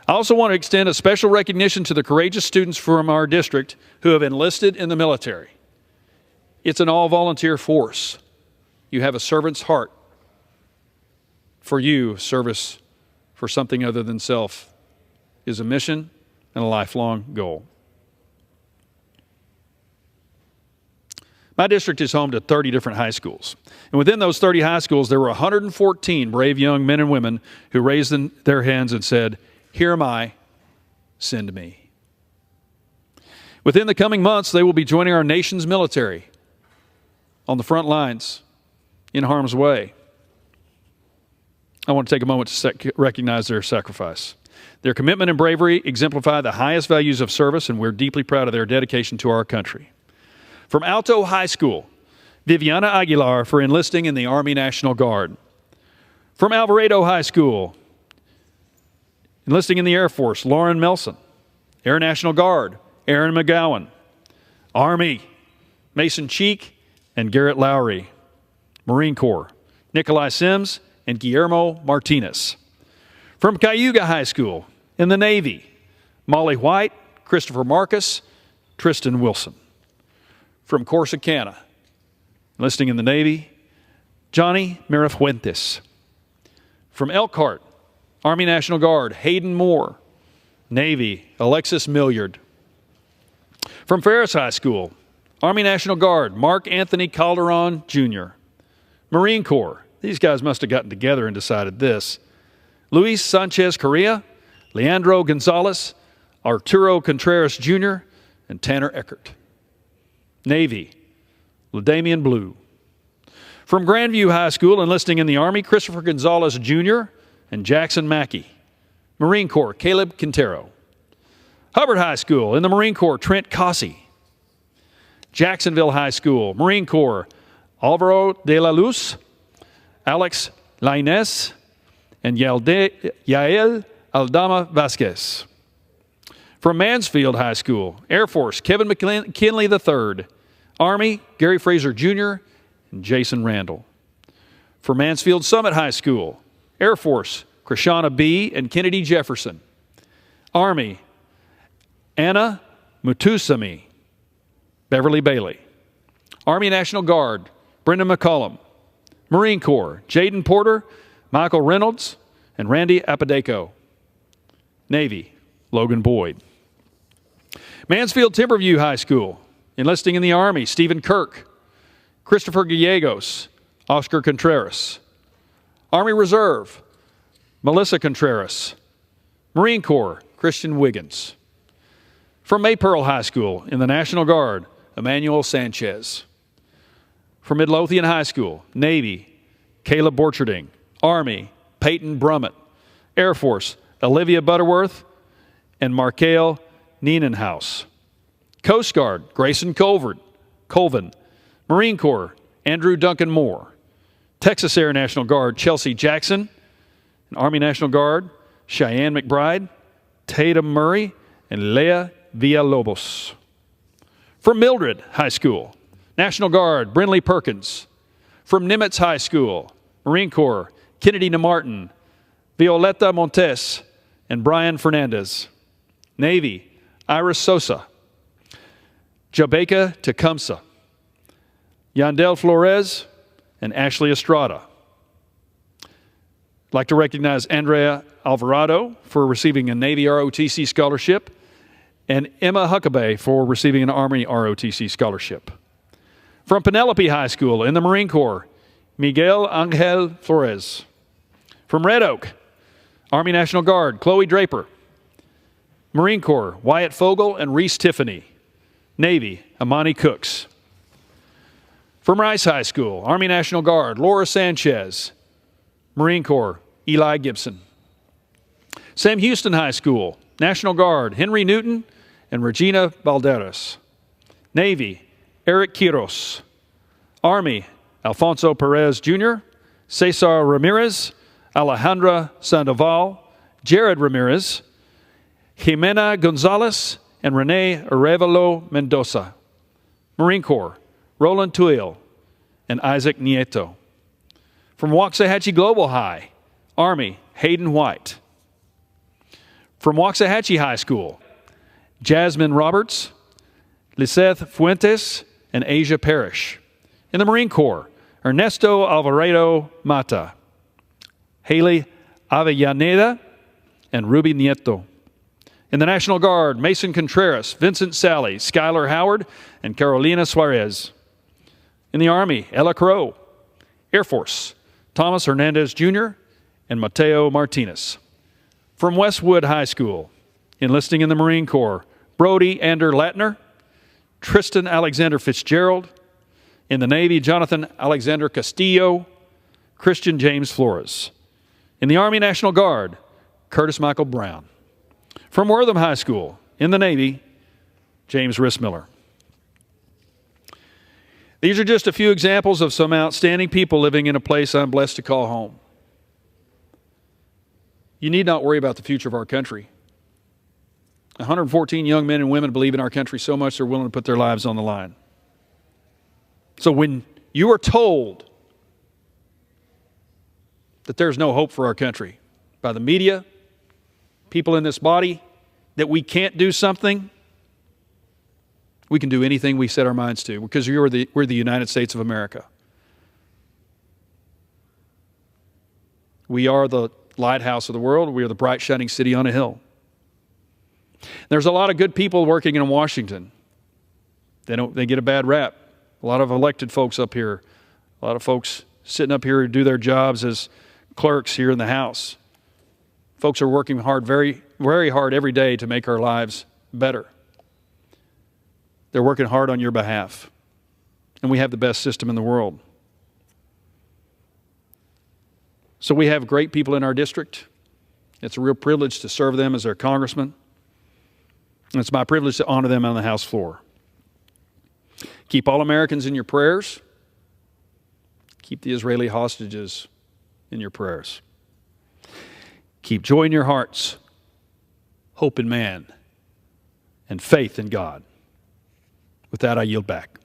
I also want to extend a special recognition to the courageous students from our district who have enlisted in the military. It's an all-volunteer force. You have a servant's heart. For you, service for something other than self is a mission and a lifelong goal. My district is home to 30 different high schools. And within those 30 high schools, there were 114 brave young men and women who raised their hands and said, "Here am I, send me." Within the coming months, they will be joining our nation's military on the front lines, in harm's way. I want to take a moment to recognize their sacrifice. Their commitment and bravery exemplify the highest values of service, and we're deeply proud of their dedication to our country. From Alto High School, Viviana Aguilar for enlisting in the Army National Guard. From Alvarado High School, enlisting in the Air Force, Lauren Melson. Air National Guard, Aaron McGowan. Army, Mason Cheek and Garrett Lowry. Marine Corps, Nikolai Sims and Guillermo Martinez. From Cayuga High School, in the Navy, Molly White, Christopher Marcus, Tristan Wilson. From Corsicana, enlisting in the Navy, Johnny Mirafuentes. From Elkhart, Army National Guard, Hayden Moore. Navy, Alexis Milliard. From Ferris High School, Army National Guard, Mark Anthony Calderon, Jr. Marine Corps, these guys must have gotten together and decided this. Luis Sanchez Correa, Leandro Gonzalez, Arturo Contreras, Jr., and Tanner Eckert. Navy, LaDamian Blue. From Grandview High School, enlisting in the Army, Christopher Gonzalez, Jr. and Jackson Mackey. Marine Corps, Caleb Quintero. Hubbard High School, in the Marine Corps, Trent Cossey. Jacksonville High School, Marine Corps, Alvaro de la Luz, Alex Lainez, and Yael Aldama Vasquez. From Mansfield High School, Air Force, Kevin McKinley III. Army, Gary Fraser Jr. and Jason Randall. From Mansfield Summit High School, Air Force, Krishana B. and Kennedy Jefferson. Army, Anna Mutusami, Beverly Bailey. Army National Guard, Brendan McCollum. Marine Corps, Jaden Porter, Michael Reynolds, and Randy Apodaco. Navy, Logan Boyd. Mansfield Timberview High School, enlisting in the Army, Stephen Kirk, Christopher Gallegos, Oscar Contreras. Army Reserve, Melissa Contreras. Marine Corps, Christian Wiggins. From Maypearl High School, in the National Guard, Emmanuel Sanchez. From Midlothian High School, Navy, Caleb Borcherding. Army, Peyton Brummett. Air Force, Olivia Butterworth and Markale Nienenhaus. Coast Guard, Grayson Colvin. Marine Corps, Andrew Duncan Moore. Texas Air National Guard, Chelsea Jackson. And Army National Guard, Cheyenne McBride, Tatum Murray, and Leah Villalobos. From Mildred High School, National Guard, Brinley Perkins. From Nimitz High School, Marine Corps, Kennedy Namartin, Violeta Montes, and Brian Fernandez. Navy, Iris Sosa. Jabeka Tecumseh. Yandel Flores, and Ashley Estrada. I'd like to recognize Andrea Alvarado for receiving a Navy ROTC scholarship and Emma Huckabee for receiving an Army ROTC scholarship. From Penelope High School in the Marine Corps, Miguel Angel Flores. From Red Oak, Army National Guard, Chloe Draper. Marine Corps, Wyatt Fogel and Reese Tiffany. Navy, Amani Cooks. From Rice High School, Army National Guard, Laura Sanchez. Marine Corps, Eli Gibson. Sam Houston High School, National Guard, Henry Newton and Regina Balderas. Navy, Eric Quiros. Army, Alfonso Perez Jr., Cesar Ramirez, Alejandra Sandoval, Jared Ramirez, Jimena Gonzalez, and Renee Arevalo Mendoza. Marine Corps, Roland Tuil and Isaac Nieto. From Waxahachie Global High, Army, Hayden White. From Waxahachie High School, Jasmine Roberts, Liseth Fuentes, and Asia Parrish. In the Marine Corps, Ernesto Alvarado Mata, Haley Avellaneda, and Ruby Nieto. In the National Guard, Mason Contreras, Vincent Sally, Skylar Howard, and Carolina Suarez. In the Army, Ella Crow. Air Force, Thomas Hernandez Jr. and Mateo Martinez. From Westwood High School, enlisting in the Marine Corps, Brody Ander Latner, Tristan Alexander Fitzgerald. In the Navy, Jonathan Alexander Castillo, Christian James Flores. In the Army National Guard, Curtis Michael Brown. From Wortham High School, in the Navy, James Rissmiller. These are just a few examples of some outstanding people living in a place I'm blessed to call home. You need not worry about the future of our country. 114 young men and women believe in our country so much they're willing to put their lives on the line. So when you are told that there's no hope for our country by the media, people in this body, that we can't do something, we can do anything we set our minds to because we're the United States of America. We are the lighthouse of the world. We are the bright, shining city on a hill. There's a lot of good people working in Washington. They get a bad rap. A lot of elected folks up here. A lot of folks sitting up here who do their jobs as clerks here in the House. Folks are working hard, very, very hard every day to make our lives better. They're working hard on your behalf. And we have the best system in the world. So we have great people in our district. It's a real privilege to serve them as their congressman. And it's my privilege to honor them on the House floor. Keep all Americans in your prayers. Keep the Israeli hostages in your prayers. Keep joy in your hearts, hope in man, and faith in God. With that, I yield back.